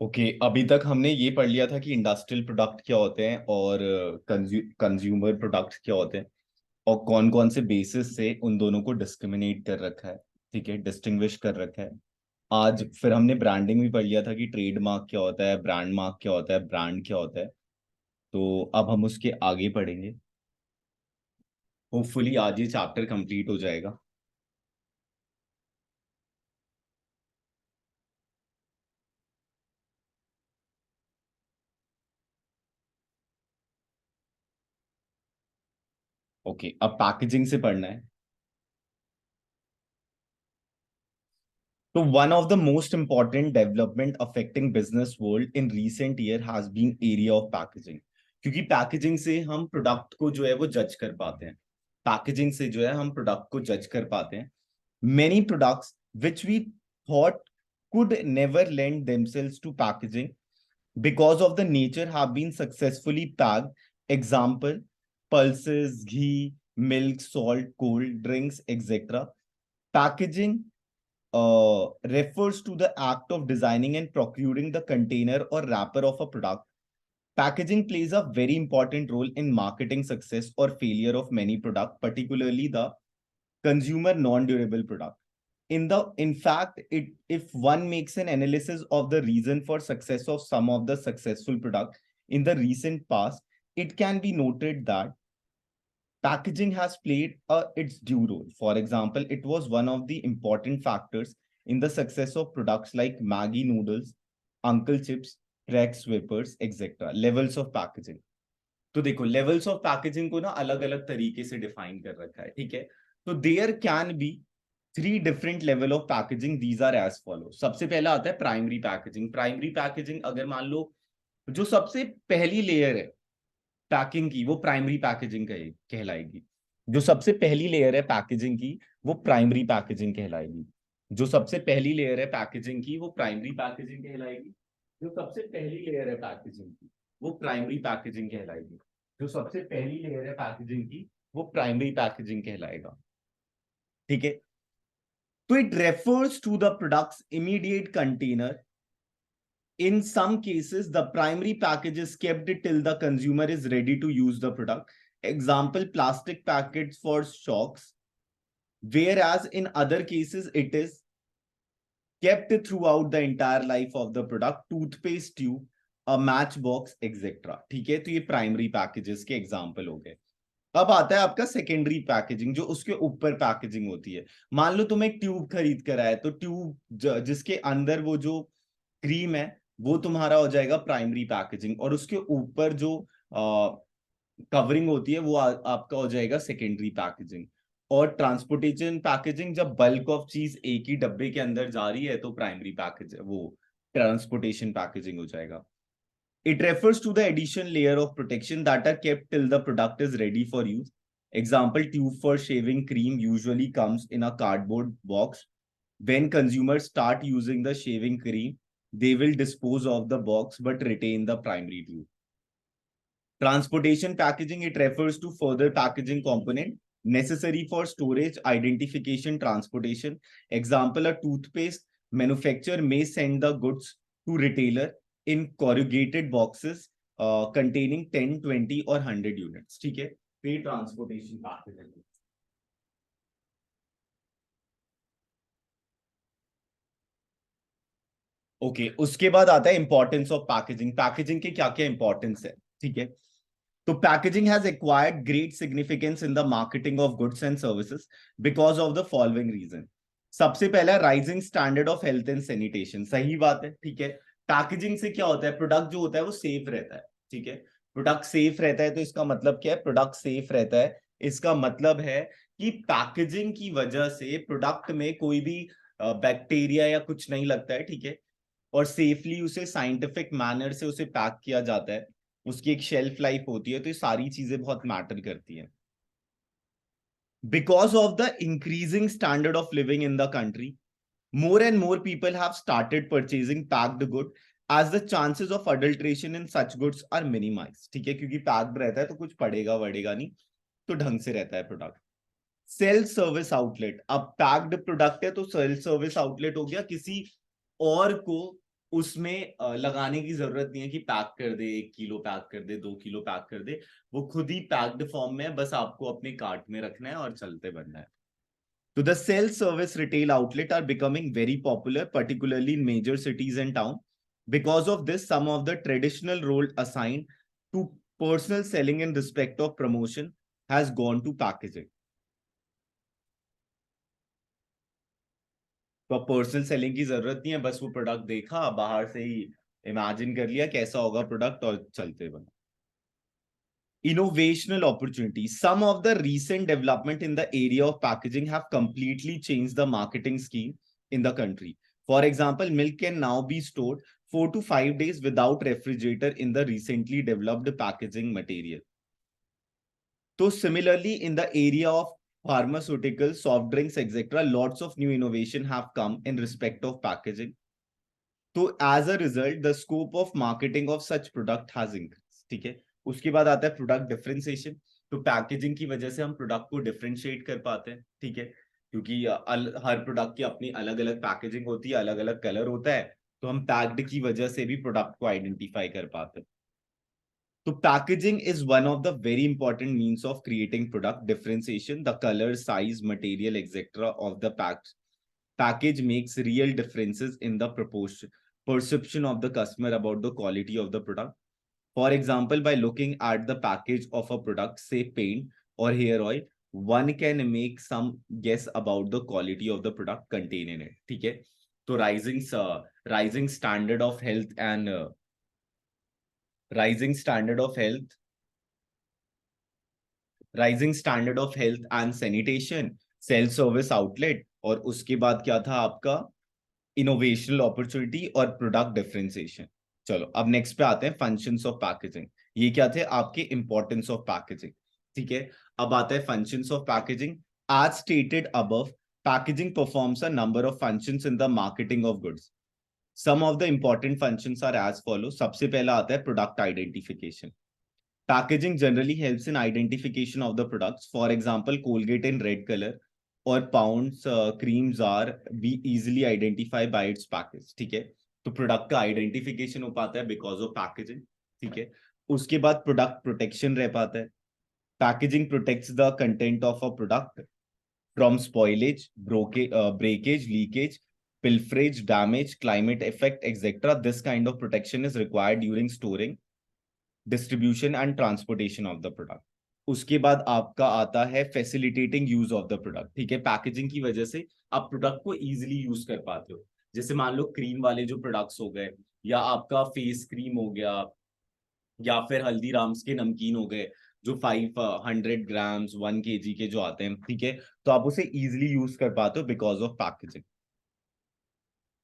Okay अभी तक हमने ये पढ़ लिया था कि इंडस्ट्रियल प्रोडक्ट क्या होते हैं और कंज्यूमर प्रोडक्ट क्या होते हैं और कौन कौन से बेसिस से उन दोनों को डिस्क्रिमिनेट कर रखा है। ठीक है, डिस्टिंग्विश कर रखा है। आज फिर हमने ब्रांडिंग भी पढ़ लिया था कि ट्रेडमार्क क्या होता है, ब्रांड मार्क क्या होता है, ब्रांड क्या होता है। तो अब हम उसके आगे पढ़ेंगे। होपफुली आज ये चैप्टर कंप्लीट हो जाएगा। ओके अब पैकेजिंग से पढ़ना है। So one of the most important development affecting business world in recent year has been area of packaging। क्योंकि पैकेजिंग से हम प्रोडक्ट को जो है वो जज कर पाते हैं। पैकेजिंग से जो है हम प्रोडक्ट को जज कर पाते हैं। Many products which we thought could never lend themselves to packaging because of the nature have been successfully packed. Example, pulses, ghee, milk, salt, cold drinks, etc. Packaging refers to the act of designing and procuring the container or wrapper of a product. Packaging plays a very important role in marketing success or failure of many products, particularly the consumer non-durable product. In fact, if one makes an analysis of the reason for success of some of the successful product in the recent past, it can be noted that packaging has played its due role. For example, it was one of the important factors in the success of products like Maggi noodles, Uncle Chips, Rex Sweepers, etc. Levels of packaging. तो देखो levels of packaging को ना अलग अलग तरीके से define कर रखा है। ठीक है, तो there can be three different level of packaging. These are as follow. सबसे पहला आता है प्राइमरी पैकेजिंग। प्राइमरी पैकेजिंग अगर मान लो जो सबसे पहली लेयर है पैकिंग की वो प्राइमरी पैकेजिंग कहलाएगी। जो सबसे पहली लेयर है पैकेजिंग की वो प्राइमरी पैकेजिंग कहलाएगी। जो सबसे पहली लेयर है पैकेजिंग की वो प्राइमरी पैकेजिंग कहलाएगी। जो सबसे पहली लेयर है पैकेजिंग की वो प्राइमरी पैकेजिंग कहलाएगी। जो सबसे पहली लेयर है पैकेजिंग की वो प्राइमरी पैकेजिंग कहलाएगा। ठीक है, तो it refers to the products immediate container. In some cases, the primary package is kept till the consumer is ready to use the product. Example, plastic packets for shocks. Whereas in other cases, it is kept throughout the entire life of the product. Toothpaste tube, a matchbox, etc. ठीक है, तो ये primary packages के example हो गए। अब आता है आपका सेकेंडरी पैकेजिंग, जो उसके ऊपर पैकेजिंग होती है। मान लो तुम एक ट्यूब खरीद कर आए, तो ट्यूब जिसके अंदर वो जो क्रीम है वो तुम्हारा हो जाएगा प्राइमरी पैकेजिंग, और उसके ऊपर जो कवरिंग होती है वो आपका हो जाएगा सेकेंडरी पैकेजिंग। और ट्रांसपोर्टेशन पैकेजिंग, जब बल्क ऑफ चीज एक ही डब्बे के अंदर जा रही है तो प्राइमरी पैकेज वो ट्रांसपोर्टेशन पैकेजिंग हो जाएगा। It refers to the additional layer of protection that are kept till the product is ready for use. Example, tube for shaving cream usually comes in a cardboard box. When consumers start using the shaving cream, they will dispose of the box but retain the primary tube. Transportation packaging, it refers to further packaging component necessary for storage, identification, transportation. Example, a toothpaste manufacturer may send the goods to retailer in corrugated boxes containing 10, 20 or 100 units. ठीक है, पे transportation packaging. Okay उसके बाद आता है importance of packaging. Packaging के क्या क्या इंपॉर्टेंस है। ठीक है, तो packaging has acquired great significance in the marketing of goods and services because of the following reason। सबसे पहला rising standard of health and sanitation. सही बात है। ठीक है, पैकेजिंग से क्या होता है, प्रोडक्ट जो होता है वो सेफ रहता है। ठीक है, प्रोडक्ट सेफ रहता है तो इसका मतलब क्या है, प्रोडक्ट सेफ रहता है इसका मतलब है कि पैकेजिंग की वजह से प्रोडक्ट में कोई भी बैक्टीरिया या कुछ नहीं लगता है। ठीक है, और सेफली उसे साइंटिफिक मैनर से उसे पैक किया जाता है। उसकी एक शेल्फ लाइफ होती है, तो ये सारी चीजें बहुत मैटर करती हैं। Because of the increasing standard of living in the country, more and more people have started purchasing packed good as the chances of adulteration in such goods are minimized। ठीक है, क्योंकि पैक्ड रहता है तो कुछ पड़ेगा वड़ेगा नहीं, तो ढंग से रहता है प्रोडक्ट। सेल्फ सर्विस आउटलेट, अब पैक्ड प्रोडक्ट है तो सेल्फ सर्विस आउटलेट हो गया, किसी और को उसमें लगाने की जरूरत नहीं है कि पैक कर दे, 1 किलो पैक कर दे, 2 किलो पैक कर दे। वो खुद ही पैक्ड फॉर्म में है, बस आपको अपने कार्ट में रखना है और चलते बनना है। तो the self-service retail outlet are becoming very popular, particularly in major cities and town. Because of this, some of the traditional role assigned to personal selling in respect of promotion has gone to packaging. तो अब personal selling की जरूरत नहीं है, बस वो product देखा, बाहर से ही इमेजिन कर लिया कैसा होगा प्रोडक्ट और चलते बना। Innovational opportunities. Some of the recent development in the area of packaging have completely changed the marketing scheme in the country. For example, milk can now be stored 4 to 5 days without refrigerator in the recently developed packaging material. So similarly, in the area of pharmaceuticals, soft drinks, etc., lots of new innovation have come in respect of packaging. So as a result, the scope of marketing of such product has increased. ठीक है, उसके बाद आता है product differentiation. तो packaging की वजह से हम प्रोडक्ट को डिफरेंशिएट कर पाते हैं, ठीक है, क्योंकि हर प्रोडक्ट की अपनी अलग अलग पैकेजिंग होती है, अलग अलग कलर होता है, तो हम पैक्ड की वजह से भी प्रोडक्ट को आइडेंटिफाई कर पाते हैं। तो packaging is one of the very important means of creating product differentiation. The colour, size, material etcetera of the package makes real differences in the perception of the customer about the quality of the product. For example, by looking at the package of a product, say paint or hair oil, one can make some guess about the quality of the product contained in it. ठीक है, तो rising standard of health and rising standard of health rising standard of health and sanitation, self service outlet, और उसके बाद क्या था आपका इनोवेशनल opportunity और प्रोडक्ट डिफरेंशिएशन। चलो अब नेक्स्ट पे आते हैं फंक्शंस ऑफ पैकेजिंग। ये क्या थे आपके इंपॉर्टेंस ऑफ पैकेजिंग, ठीक है। अब आता है functions of packaging. As stated above, packaging performs a number of functions in the marketing of goods. Some of the important functions are as follow. सबसे पहला आता है product identification. Packaging generally helps in identification of the products. For example, Colgate in red color or Pound's creams are be easily identified by its package. ठीक है, तो product का identification हो पाता है बिकॉज ऑफ पैकेजिंग, ठीक है। उसके बाद प्रोडक्ट प्रोटेक्शन रह पाता है। Packaging protects the content of a product from spoilage, breakage, leakage, pilferage, damage, climate effect, etc. This kind of protection is required during storing, distribution and transportation of the product. उसके बाद आपका आता है facilitating use of the product, ठीक है। Packaging की वजह से आप प्रोडक्ट को इजीली यूज कर पाते हो। जैसे मान लो क्रीम वाले जो प्रोडक्ट्स हो गए, या आपका फेस क्रीम हो गया, या फिर हल्दीराम्स के नमकीन हो गए, जो 500 ग्राम्स 1 kg के जो आते हैं, ठीक है, तो आप उसे इजीली यूज कर पाते हो because of packaging.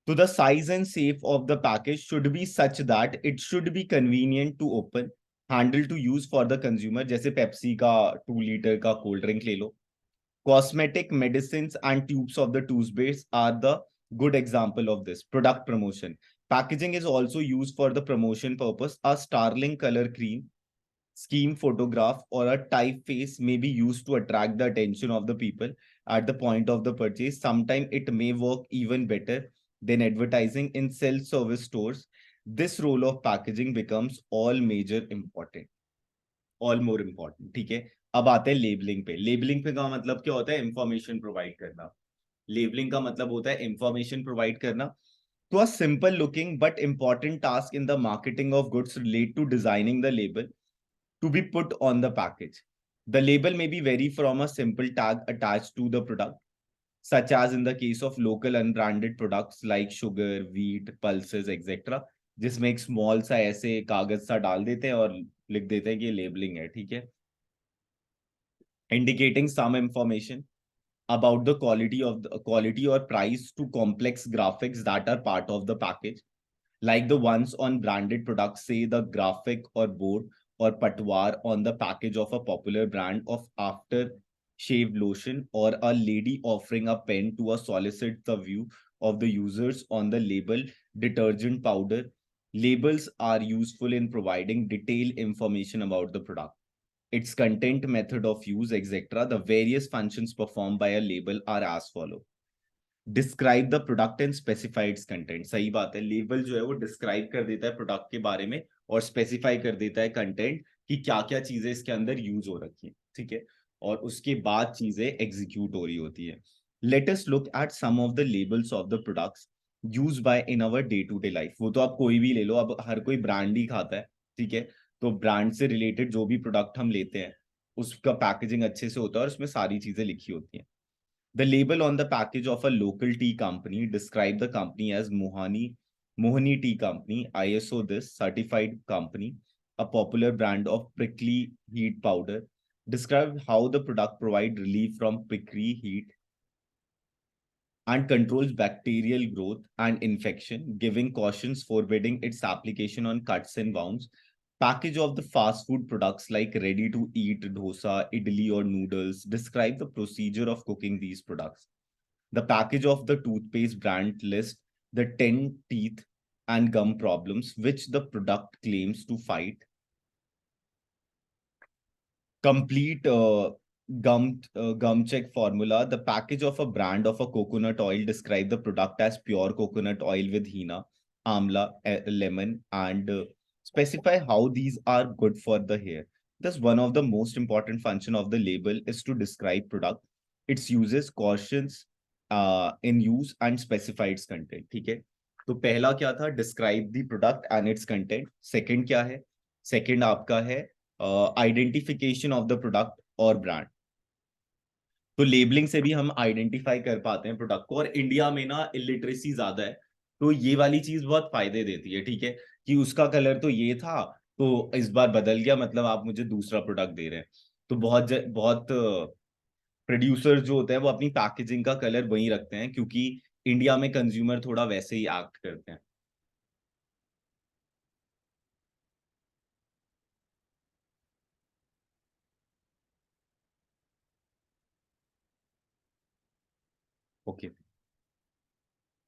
So the size and shape of the package should be such that it should be convenient to open, handle to use for the consumer. जैसे पेप्सी का 2 लीटर का cold drink ले लो। Cosmetic, medicines and tubes of the toothpaste are the good example of this. Product promotion. Packaging is also used for the promotion purpose. A sterling color cream, scheme photograph or a typeface may be used to attract the attention of the people at the point of the purchase. Sometimes it may work even better than advertising in self-service stores. This role of packaging becomes all more important, ठीक है। अब आते हैं labelling पे। Labelling पे का मतलब क्या होता है? इंफॉर्मेशन प्रोवाइड करना। लेबलिंग का मतलब होता है इंफॉर्मेशन प्रोवाइड करना। तो a simple looking but important task in the marketing of goods relate to designing the label to be put on the package. The label may be vary from a simple tag attached to the product, such as in the case of local unbranded products like sugar, wheat, pulses, etc. जिसमें एक small सा ऐसे कागज सा डाल देते हैं और लिख देते हैं कि ये लेबलिंग है, ठीक है। Indicating some information about the quality or price to complex graphics that are part of the package, like the ones on branded products, say the graphic or board or patwar on the package of a popular brand of after shave lotion, or a lady offering a pen to a solicit the view of the users on the label detergent powder. Labels are useful in providing detailed information about the product, its content, method of use, etc. The various functions performed by a label are as follow. Describe the product and specified content. सही बात है, label जो है वो describe कर देता है product के बारे में और स्पेसिफाई कर देता है कंटेंट कि क्या क्या चीजें इसके अंदर यूज हो रखी है, ठीक है, और उसके बाद चीजें एग्जीक्यूट हो रही होती है। Let us look at some of the labels of the products use by in our day to day life. वो तो आप कोई भी ले लो, अब हर कोई ब्रांड ही खाता है, ठीक है, तो ब्रांड से रिलेटेड जो भी प्रोडक्ट हम लेते हैं उसका पैकेजिंग अच्छे से होता है और उसमें सारी चीजें लिखी होती हैं। The label on the package of a local tea company describe the company as Mohani Tea Company, ISO this certified company, a popular brand of prickly heat powder. Describe how the product provide relief from prickly heat and controls bacterial growth and infection, giving cautions forbidding its application on cuts and wounds. Package of the fast food products like ready to eat dosa, idli, or noodles describe the procedure of cooking these products. The package of the toothpaste brand lists the 10 teeth and gum problems which the product claims to fight. Complete gum check formula. The package of a brand of a coconut oil describe the product as pure coconut oil with hina, amla, lemon, and specify how these are good for the hair. Thus, one of the most important function of the label is to describe product, its uses, cautions in use, and specify its content. ठीक है, तो पहला क्या था, describe the product and it's content. Second क्या है, second आपका है आइडेंटिफिकेशन ऑफ द प्रोडक्ट और ब्रांड। तो लेबलिंग से भी हम आइडेंटिफाई कर पाते हैं प्रोडक्ट को, और इंडिया में ना इलिटरेसी ज्यादा है, तो ये वाली चीज बहुत फायदे देती है, ठीक है, कि उसका कलर तो ये था तो इस बार बदल गया, मतलब आप मुझे दूसरा प्रोडक्ट दे रहे हैं। तो बहुत प्रोड्यूसर जो होते हैं वो अपनी पैकेजिंग का कलर वही रखते हैं, क्योंकि इंडिया में कंज्यूमर थोड़ा वैसे ही एक्ट करते हैं। Okay,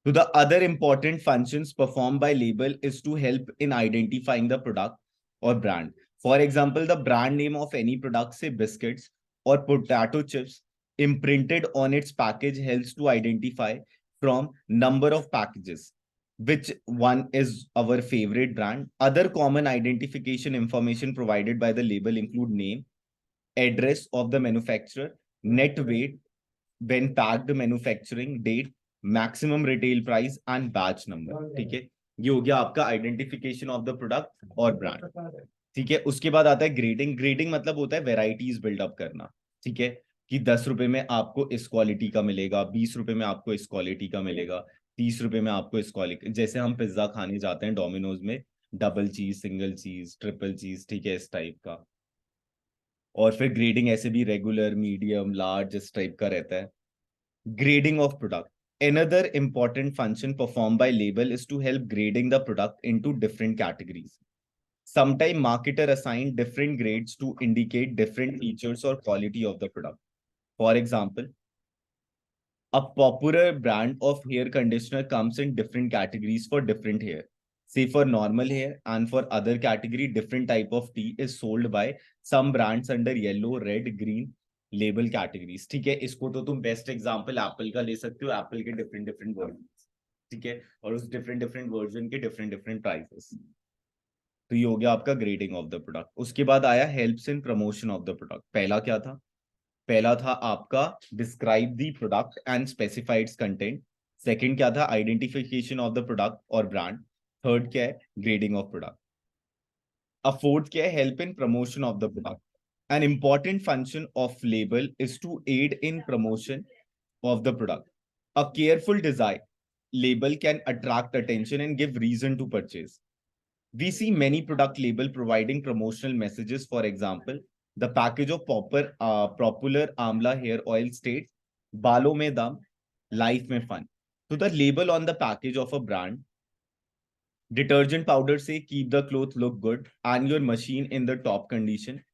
so the other important functions performed by label is to help in identifying the product or brand. For example, the brand name of any product, say biscuits or potato chips, imprinted on its package helps to identify from number of packages which one is our favorite brand. Other common identification information provided by the label include name, address of the manufacturer, net weight, when packed, manufacturing date, maximum retail price and batch number. ठीक है, ये हो गया आपका identification of the product और brand. ठीक है, उसके बाद आता है ग्रेडिंग। ग्रेडिंग मतलब होता है वेराइटीज बिल्डअप करना, ठीक है, कि 10 रुपए में आपको इस क्वालिटी का मिलेगा, 20 रुपए में आपको इस क्वालिटी का मिलेगा, 30 रुपए में आपको इस क्वालिटी, जैसे हम पिज्जा खाने जाते हैं डोमिनोज में, डबल चीज, सिंगल चीज, ट्रिपल चीज, ठीक है, इस टाइप का। और फिर ग्रेडिंग ऐसे भी रेगुलर, मीडियम, लार्ज, इस टाइप का रहता है। Grading of product. Another important function performed by label is to help grading the product into different categories. Sometimes marketer assign different grades to indicate different features or quality of the product. For example, a popular brand of hair conditioner comes in different categories for different hair. Say for normal hair, and for other category, different type of tea is sold by some brands under yellow, red, green label categories. ठीक है, इसको तो तुम best example Apple का ले सकते हो, Apple के डिफरेंट डिफरेंट वर्जन, ठीक है, और उस डिफरेंट डिफरेंट वर्जन के डिफरेंट डिफरेंट प्राइसेस। तो ये हो गया आपका ग्रेडिंग ऑफ द प्रोडक्ट। उसके बाद आया helps in promotion of the product. पहला क्या था, पहला था आपका describe the product and specifies content. Second क्या था, आइडेंटिफिकेशन ऑफ द प्रोडक्ट और ब्रांड। थर्ड क्या है, ग्रेडिंग ऑफ प्रोडक्ट। अब फोर्थ क्या है, help in promotion of the product. An important function of label is to aid in promotion of the product. A careful design label can attract attention and give reason to purchase. We see many product label providing promotional messages. For example, the package of popular Amla hair oil states, "Balo mein dam, life mein fun." So the label on the package of a brand detergent powder say, "Keep the cloth look good and your machine in the top condition."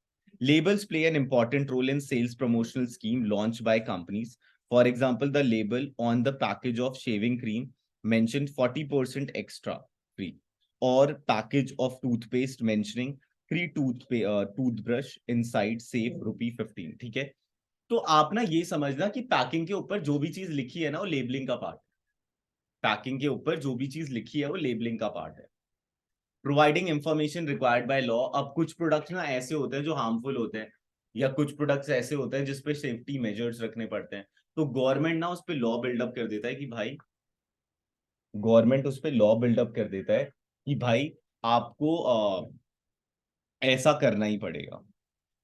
Labels play an important role in sales promotional scheme launched by companies. For example, the label on the package of shaving cream mentioned 40% extra free, or package of toothpaste mentioning free toothbrush inside, save rupee 15। ठीक है, तो आप ना ये समझना कि packing के ऊपर जो भी चीज लिखी है ना वो लेबलिंग का पार्ट, पैकिंग के ऊपर जो भी चीज लिखी है वो लेबलिंग का पार्ट है। Providing information required by law, अब कुछ प्रोडक्ट्स ना ऐसे होते हैं जो हार्मफुल होते हैं, या कुछ प्रोडक्ट्स ऐसे होते हैं जिसपे सेफ्टी मेजर्स रखने पड़ते हैं, तो गवर्नमेंट ना उस पे लॉ बिल्डअप कर देता है कि भाई, गवर्नमेंट उस पे लॉ बिल्डअप कर देता है कि भाई आपको ऐसा करना ही पड़ेगा।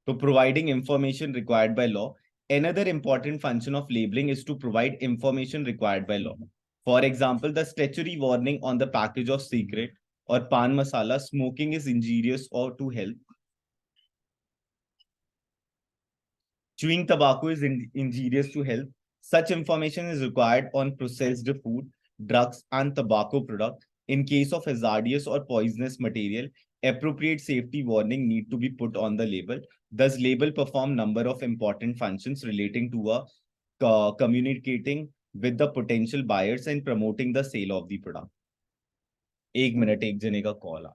तो providing information required by law. Another important function of labeling is to provide information required by law. For example, the statutory warning on the package of cigarette or pan masala, smoking is injurious or to health. Chewing tobacco is injurious to health. Such information is required on processed food, drugs, and tobacco products. In case of hazardous or poisonous material, appropriate safety warning need to be put on the label. Thus, label perform number of important functions relating to a communicating with the potential buyers and promoting the sale of the product. एक minute, एक जने का call आ